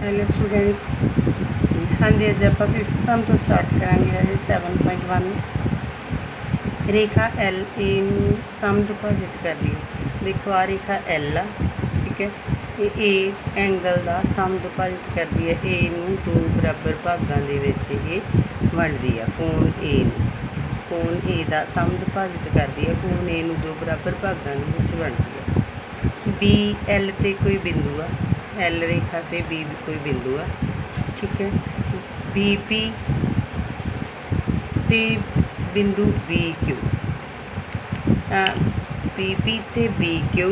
Hello students. हाँ जी, अज आप 5th सम तो स्टार्ट करांगे। अजे 7.1 रेखा एल ए सम डिपोजिट कर दी। देखो आ रेखा एल आ, ठीक है, ये ए एंगल का सम डिपोजिट करती है। ए नूं दो बराबर भागों के वंडदी है। कोण ए का सम डिपोजिट करती है। कोण ए नूं दो बराबर भागों के वंडदी है। बी एल ते कोई बिंदु आ, एल रेखा ते बी कोई बिंदु आ, ठीक है। बी पी ते बिंदु बी क्यू, बी पी ते बी क्यू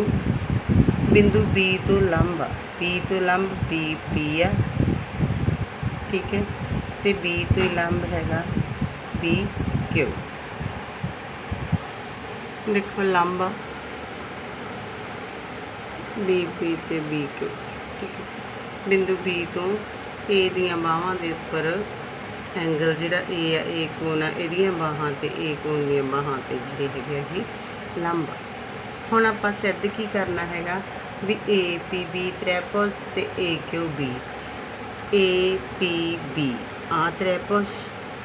बिंदु बी तो लंब आ, बी तो लंब बी पी आ, ठीक है, ते बी तो लंब हैगा बी क्यू। देखो लंब बी पी ते बी क्यू, ठीक है। बिंदु बी तो ए दियां बाहां दे उपर एंगल जिहड़ा ए आ, ए कोण आ, इहदियां बाहां ते ए कोण दियां बाहां ते जिहड़े हैगे ही लंब। हुण आपां सिद्ध की करना हैगा भी ए पी बी त्रिभुज ते A Q B, A P B आ त्रिभुज,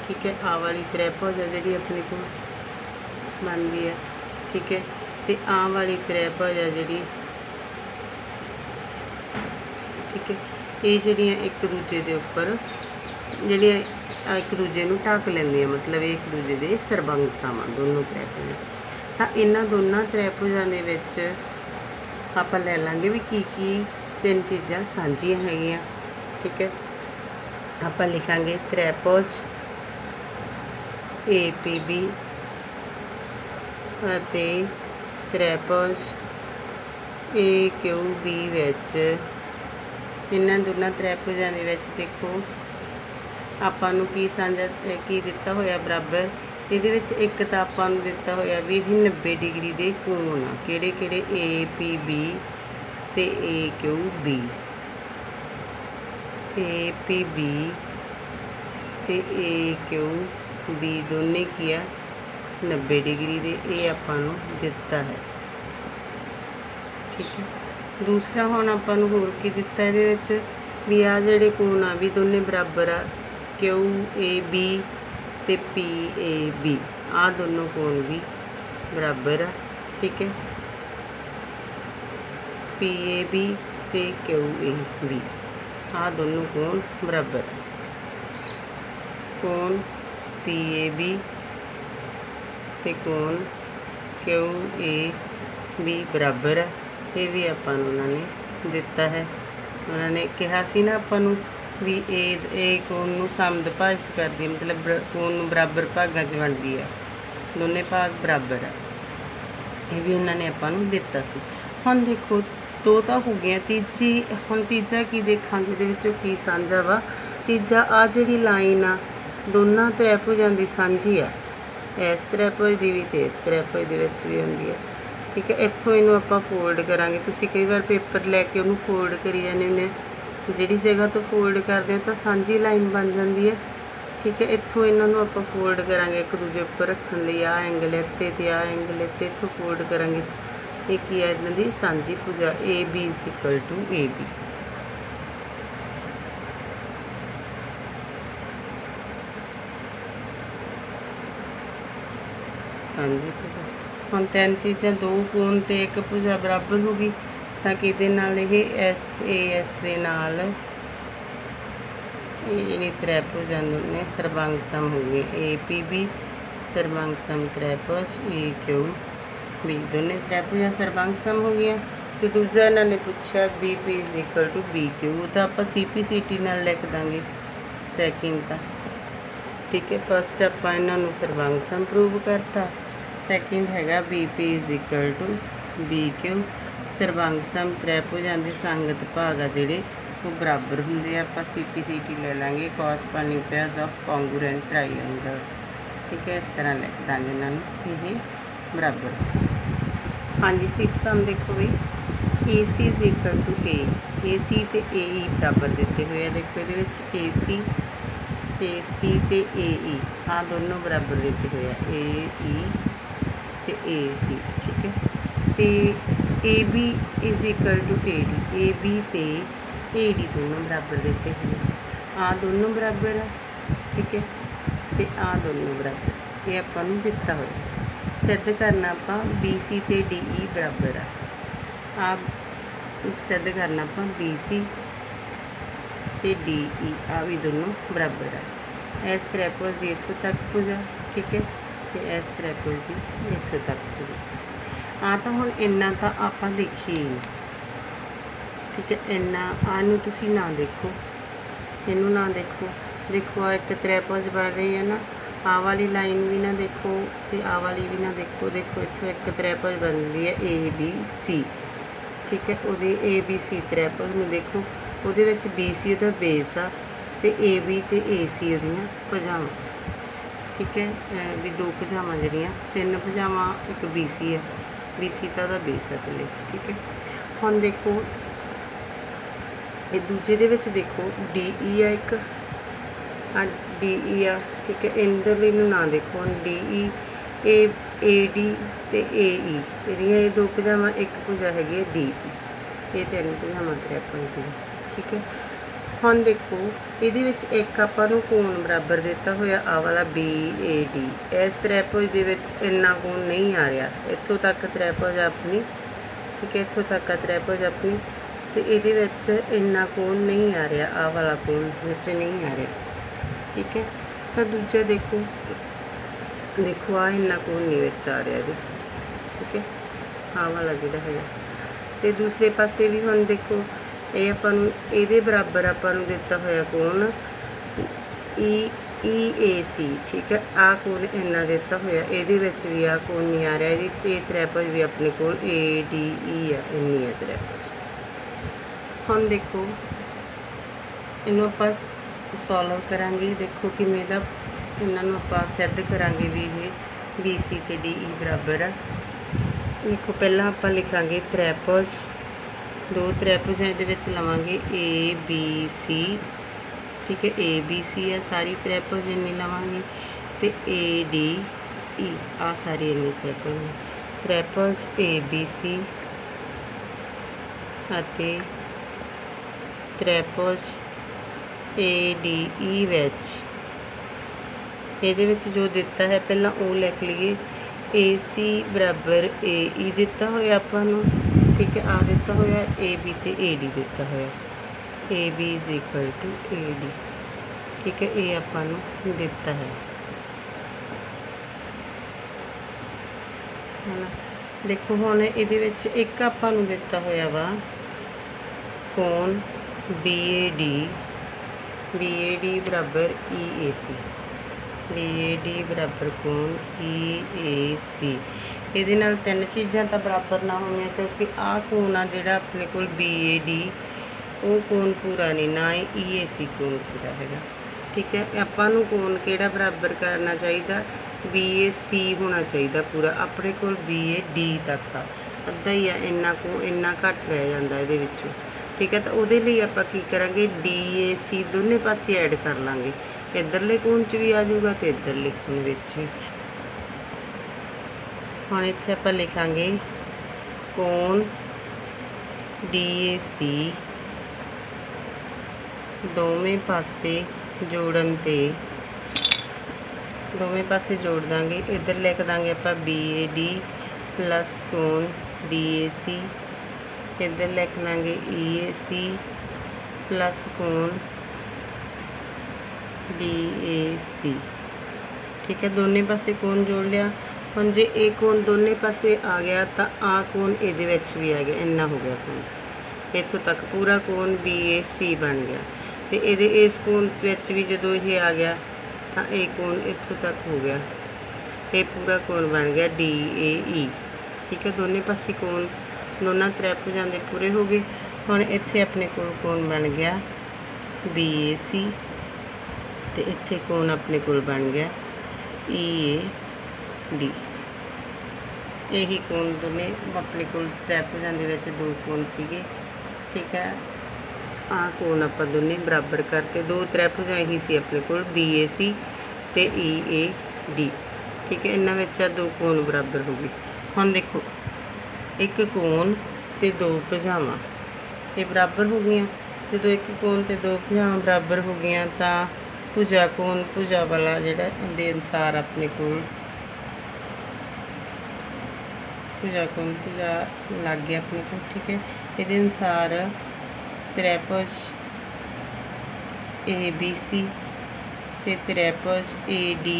ठीक है। आ वाली त्रिभुज है जिहड़ी अपने को बनदी है, ठीक है। ते आ वाली त्रिभुज है जिहड़ी, ठीक है। ये जड़ियाँ एक दूजे के उपर जड़ियाँ एक दूजे नूं ढक लैंदियां, मतलब एक दूजे के सरबंगसावां दोनों त्रिभुज। तो इन्हां दोनों त्रिभुजां दे विच आपां लै लांगे भी की तीन चीज़ां सांझियां हैगियां, ठीक है। आपां लिखांगे त्रिभुज ए पी बी अते त्रिभुज ए क्यू बी विच इन्हां दोनों त्रिभुजां दे विच देखो आपां नूं की साझा की दिता होया बराबर। इहदे विच एक तां आपां नूं दिता होया भी 90 डिग्री दे कोण आ, किहड़े किहड़े ए पी बी ते A Q B, A P B ते ए क्यू बी दोने की आ 90 डिग्री दे, ये आपां नूं दिता है, ठीक है। दूसरा हुण आपां नूं होर की दिता इहदे विच भी आ जिहड़े कोण आ भी दोने बराबर आ, क्यू ए बी ते पी ए बी, आ दोनों कोण भी बराबर आ, ठीक है। पी ए बी ते क्यू ए बी आ दोनों कोण बराबर आ। कोण पी ए बी ते कोण क्यू ए बी बराबर है। ये भी आपां नूं उन्होंने दिता है। उन्होंने कहा सी ना आपां नूं भी ए कोण नूं सम डिपोजिट करदी, मतलब कोण नूं बराबर भागां 'च वंडदी है, दोने भाग बराबर है। ये भी उन्होंने आपां नूं दिता सी। हुण देखो दो तो हो गई, तीजी हुण तीजा की देखांगे, इहदे विचों की साझा वा। तीजा आ जिहड़ी लाइन आ दोनों त्रिभुजां दी सांझी आ, इस त्रिभुज दी भी ते इस त्रिभुज दे विच भी हुंदी है, ठीक है। इत्थों इनू आपां फोल्ड करांगे। तुसीं कई बार पेपर लैके उन्होंने फोल्ड करी जाने हुंदे, जिहड़ी जगह तो फोल्ड करदे हो तो सांझी लाइन बन जाती है, ठीक है। इत्थों इन्हां नूं आपां फोल्ड करांगे एक दूजे उपर रखण लई। आ एंगल इत्ते ते आ एंगल इत्ते, इत्थों फोल्ड करांगे। ये की है इन्हां दी सांझी भुजा A B is equal to A B. सांझी भुजा हुण तीन चीज़ां, दो कोण ते एक भुजा बराबर हो गई, तां कि इहदे नाल इह एस ए एस दे नाल जिहड़ी त्रिभुजां ने सरबंगसम हो गई। ए पी बी सरबंगसम त्रिभुज ए क्यू बी, दोने त्रिभुजां सरबंगसम हो गई। तो दूजा इन्होंने पूछा B P is equal to B Q, तो आप सी पी सी टी नाल लिख देंगे सैकेंड का, ठीक है। फस्ट आप इन्हों सरबंगसम प्रूव करता, सैकेंड हैगा B P is equal to B Q. सरबंगसम त्रिभुजां दी संगत भाग आ जिहड़े वो बराबर होंगे। आप सी पी सी टी ले लेंगे कॉरस्पॉन्डिंग पेयर्स ऑफ कॉन्ग्रुएंट ट्राईएंगल, ठीक है। इस तरह लिख देंगे इन्होंने ये बराबर। हाँ जी 6 सम देखो भी ए सी इज इक्वल टू ए सी ते ए ई बराबर दिते हुए हैं। देखो ये ए सी ते ए ई आ दोनों बराबर दिते हुए हैं, ए ई ते ए सी, ठीक है। तो A B is equal to A D, A B ते ए डी दोनों बराबर देते हुए आ दोनों बराबर है, ठीक है, तो आ दोनों बराबर, ये आपां नूं दिता होया। सिद्ध करना आपां बी सी ते डी ई बराबर आ सिद्ध करना आपां बी सी ते डी ई आ भी दोनों बराबर है। इस त्रिभुज की इत्थों तक भुजा, ठीक है, तो इस त्रिभुज की इत्थों तक भुजा। आ तो हुण इन्ना तो आपां देखिए ही नहीं, ठीक है, इन्ना आनू तुसी ना देखो, इनू ना देखो, देखो आ एक त्रिभुज बन रही है ना, आ वाली लाइन भी ना देखो तो आ वाली भी ना देखो, देखो इत्थों एक त्रिभुज बन रही है ए बी सी, ठीक है, वो ए बी सी त्रिभुज में देखो, वो बी सी उसका बेस आ तो ए बी तो ए सी उहदियां भुजावां, ठीक है, भी दो भुजावां जिहड़ियां, तीन भुजावां एक बी सी है, बी सी तो उसका बेस है थल्ले, ठीक है। हुण देखो ये दूजे दे विच देखो डी ई आ एक डी ई आ, ठीक है, इंदर इनू ना देखो हुण डी ई ए डी ते ए ई इहदियां ये दो भुजावां, एक भुजा हैगी है डी ई, ये तीन भुजावां त्रिभुज दी, ठीक है। हुण देखो इहदे विच एक आपां नूं कोण बराबर दिता होया आ वाला बी ए डी, इस त्रिभुज दे विच इन्ना कोण नहीं आ रहा, इत्थों तक त्रिभुज अपनी, ठीक है, इत्थों तक आ त्रिभुज अपनी, तो ये इन्ना कोण नहीं आ रहा, आ वाला कोण विच नहीं आ रहा, ठीक है। तो दूजा देखो, देखो आ इन्ना कोण नहीं विच आ रहा जी, ठीक है, आ वाला जिहड़ा है, तो दूसरे पासे भी हुण देखो ये आपां नूं इहदे बराबर आपां नूं दिता होया कोण ई ए सी, ठीक है, आ कोण इन्ना दिता होया, इहदे विच भी आ कोण नहीं आ रहा जी, ये त्रिभुज भी अपने कोल ए डी ई आ, इन्नी है त्रिभुज। हुण देखो इनू आपां सॉल्व करांगे, देखो किवें दा इन्हां नूं आपां सिद्ध करांगे भी ये बी सी ते डी ई बराबर है। देखो पहलां आपां लिखांगे त्रिभुज, दो त्रिभुज इहदे विच लवांगे ए बी सी, ठीक है, ए बी सी है सारी त्रिभुज इन्नी लवांगे, तो ए डी ई आ सारी इन्नी त्रिभुज, त्रिभुज ए बी सी अते त्रिभुज ए डी ई इहदे विच जो दिता है पहला वो लिख लीए, ए सी बराबर ए ई दिता होया आपां नूं, ठीक है, आ दिता होया ए बी ते ए डी दिता होया, A B is equal to A D, ठीक है, ये आपां नूं दिता है ना। देखो हुण इहदे विच एक आपां नूं दिता होया वा कोण बी ए डी बराबर ई ए सी, बी ए डी बराबर कोण ई ए सी, ये नाल तीन चीज़ां तो बराबर ना होईयां, क्योंकि आ कोण आ जिहड़ा अपने कोल बी ए डी वो कोण पूरा नहीं, ना ही ई ए सी कोण पूरा हैगा, ठीक है। आपां नूं कोण किहड़ा बराबर करना चाहिए, बी ए सी होना चाहिए पूरा, अपने कोल बी ए डी तक आ, अद्धा ही आ, इन्ना घट रह जाता इहदे विचों, ठीक है। तो उहदे लई आपां की करांगे डी ए सी दोनों पासे ऐड कर लांगे, इधरले कोण च भी आ जाऊगा तो इधरले कोण विच भी। हुण इत्थे आपां लिखांगे कोण डी ए सी दोवें पासे जोड़न ते, दोवें पासे जोड़ देंगे, इधर लिख देंगे आपां बी ए डी प्लस कोण डी ए सी, इधर लिख लेंगे ई ए सी प्लस कोण डी ए सी, ठीक है, दोनों पासे कोण जोड़ लिया। हुण जे ये कोण दोनों पासे आ गया तो आ कोण इहदे विच भी आ गया, इन्ना हो गया कोण, इत्थों तक पूरा कोण बी ए सी बन गया, तो ये इस कोण विच भी जदों ये आ गया तो ये कोण इत्थों तक हो गया, ये पूरा कोण बन गया डी ए ई, ठीक है, दोनों पासे कोण दोनों त्रिभुजां दे पूरे हो गए। हुण इत्थे अपने कोल कोण बन गया बी ए सी, तो इत्थे कोण अपने कोल बन गया ई ए डी, यही कोण दोने अपने कोल त्रिभुजां दे विच दो कोण सीगे, ठीक है। आ कोण आपां दोने बराबर करते, दो त्रिभुजां यही सी अपने कोल बी ए सी ते ई ए डी, ठीक है, इन्हां विच दो कोण बराबर हो गए। हुण देखो एक कोण ते दो भुजावां ये बराबर हो गई, ਜਦੋਂ ਇੱਕ ਕੋਣ ਤੇ ਦੋ ਭੁਜਾਵਾਂ ਬਰਾबर हो गई तो भुजा कोण भुजा वाला जिहड़ा दे अनुसार अपने कोल भुजा कोण भुजा लग गया अपने को। ठीक है, ये अनुसार त्रिभुज ABC ते त्रिभुज ADE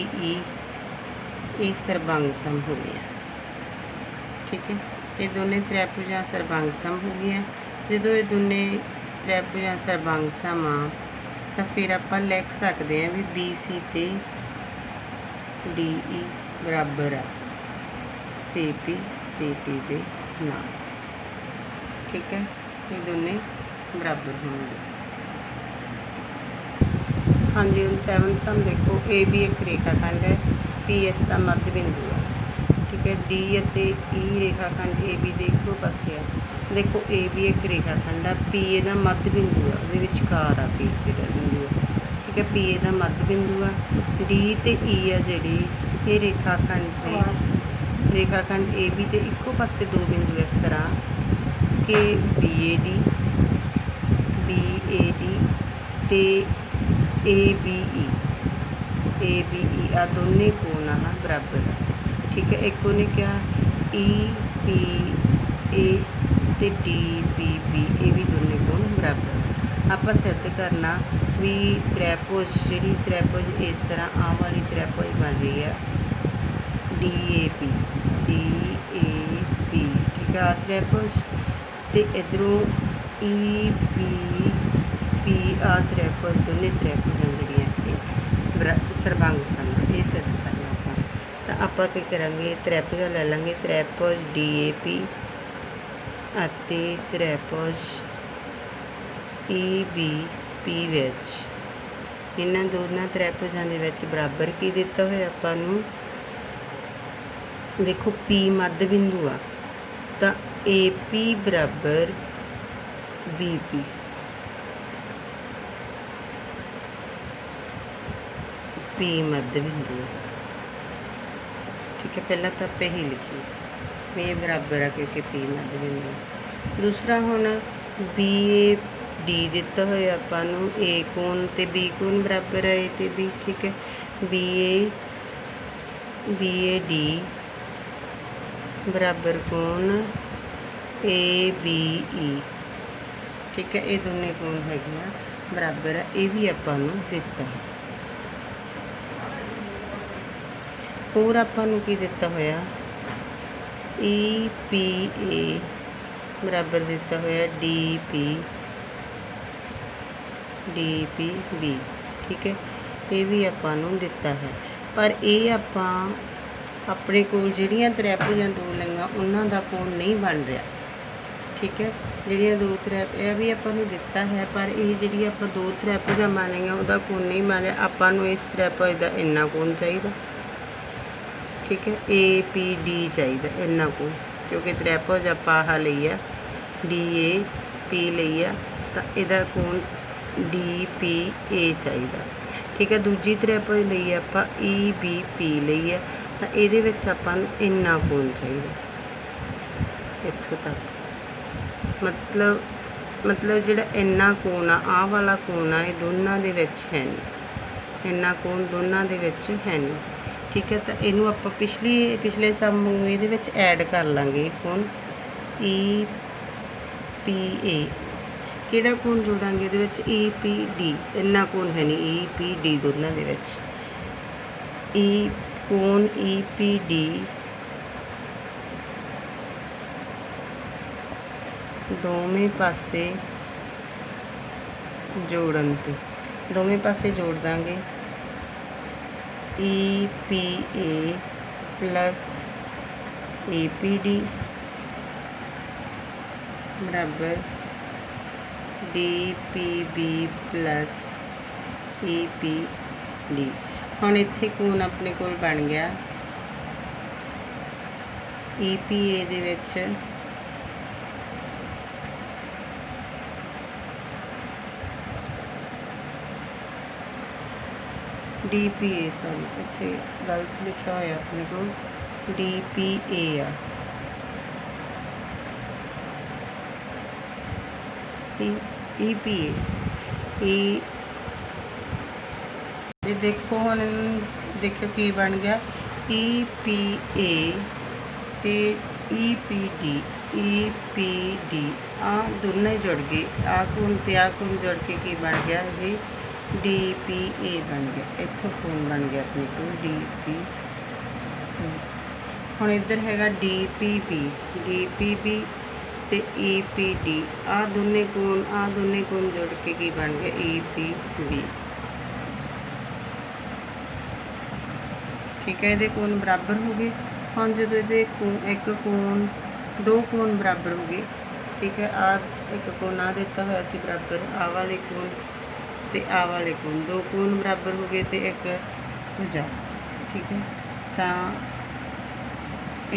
ये सर्वांग सम हो गया। ठीक है, ये दोनों त्रिभुजां सर्वांग सम हो गई। जो ये दोनों त्रिभुजां सर्वांग सम आ तो फिर आप लिख सकते हैं भी BC ते DE बराबर आ CP CT के नाल। ठीक है, ये दोनों बराबर होंगे। हाँ जी, हम 7 सम देखो AB एक रेखाखंड है, PS का मध्य बिंदु है। ठीक है, D ਅਤੇ E रेखाखंड AB ਦੇ ਇੱਕੋ ਪਾਸੇ ਆ। देखो AB एक रेखाखंड है, PA का मध्य बिंदु है, ਉਹਦੇ ਵਿਚਕਾਰ ਆ P ਜਿਹੜਾ ਬਿੰਦੂ है। ठीक है, PA का मध्य बिंदु है। D ਤੇ E ਆ ਜਿਹੜੀ ਇਹ रेखाखंड AB ਦੇ ਇੱਕੋ ਪਾਸੇ दो बिंदु इस तरह कि BAD ਤੇ ABE आ दोनों कोण आ बराबर है। ठीक है, एक उन्हें क्या EPA ते DPB ये भी दोनों कोण बराबर है। आप सिद्ध करना भी त्रिभुज जी त्रिभुज इस तरह आ वाली त्रिभुज बन रही है DAP। ठीक है, आ त्रिभुज तो इधरों EPP आ त्रिभुज दोनों त्रिभुजां जिहड़ियां सर्वांग सम ये सिद्ध करना ਆਪਾਂ। तो ਆਪਾਂ ਕੀ ਕਰਾਂਗੇ त्रिभुजां ले लेंगे त्रिभुज DAP ਅਤੇ त्रिभुज EBP ਵਿੱਚ ਇਹਨਾਂ ਦੋਨਾਂ त्रिभुजां ਦੇ ਵਿੱਚ बराबर की ਦਿੱਤਾ ਹੋਇਆ ਆਪਾਂ ਨੂੰ। देखो P मध्य बिंदु आ तो AP बराबर BP। P मध्य बिंदु है। ठीक है, पहला तो आप ही लिखिए ये बराबर है क्योंकि P मध्य बिंदु है। दूसरा होना BAD दिता हुआ आपां A कोण ते B कोण बराबर है A ते B। ठीक है, BAD बराबर कोण ABE। ठीक है, ये दोनों कोण है बराबर है, ये भी आपां दिता है। और आपां की दिता होया EPA बराबर दिता होया DPB। ठीक है, ये भी आपां दिता है, पर ये आपां अपने कोल जिहड़ियां त्रिभुजां दो लईआं उन्हां दा कोण नहीं बन रहा। ठीक है, जिहड़ियां दो यह भी आपां दिता है, पर ये जिहड़ी आपां दो त्रिभुजां बन लईआं उहदा कोण नहीं बन रहा। आपां इस त्रिभुज का इन्ना कोण चाहिए। ठीक है, APD चाहिए इन्ना कोण, क्योंकि त्रिभुज आपां आह लई आ DAP लई आ तो इहदा कोण DPA चाहिए। ठीक है, दूजी त्रिभुज लई आपां EBP लई आ तो ये आपां इन्ना कोण चाहिए इत्थों तक। मतलब जिहड़ा इन्ना कोण आ वाला कोण आ ये दोनों दे विच है नहीं, इन्ना कोण दोनों दे विच है नहीं। ठीक है, तो इनू आपां पिछले सम ये विच ऐड कर लांगे कोण EPA। किहड़ा कोण जोड़ांगे ये विच EPD, इन्ना कोण है नहीं EPD दोनों दे विच। कोण EPD दोवें पासे जोड़न ते दोवें पासे जोड़ देंगे EPA प्लस EPD बराबर DPB प्लस EPD। हुण इत्थे कोण अपने कोल बन गया EPA दे विच DPA सॉरी इत्थे गलत लिखा होया अपने को DPA आ EPA E ये देखो हुण देखो की बन गया EPA ते EPD आ दोनों ही जुड़ गए आ कोण ते आ कोण जुड़ के की बन गया ये DPA बन गया। इत्थों कोण बन गया अपने को DP। हुण इधर हैगा DPB ते EPD आ दोनों कोण जुड़ के की बन गया EPB। ठीक है, ये कोण बराबर हो गए। हम जो ये एक कोण दो कोण बराबर हो गए। ठीक है, आ एक कोण आ दिता हुआ सी बराबर आ वाले कोण ते आ वाले कोण दो कोण बराबर हो गए तो एक भुजा। ठीक है, तो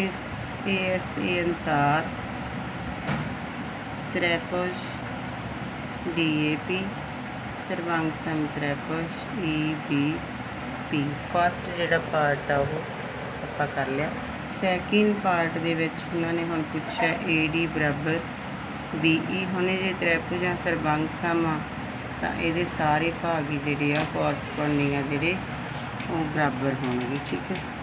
इस ASA अनुसार त्रिभुज DAP सर्वांग सम त्रिभुज EBP फस्ट जिहड़ा पार्ट आ वो आपां कर लिया। सैकेंड पार्ट दे विच उन्होंने हुण पुछिआ AD बराबर BE। हुण जे त्रिभुजां सर्वांग सम आ तां इहदे सारे भाग ही जिहड़े आ कोरसपोंडिंग आ जिहड़े वो बराबर होणगे। ठीक है।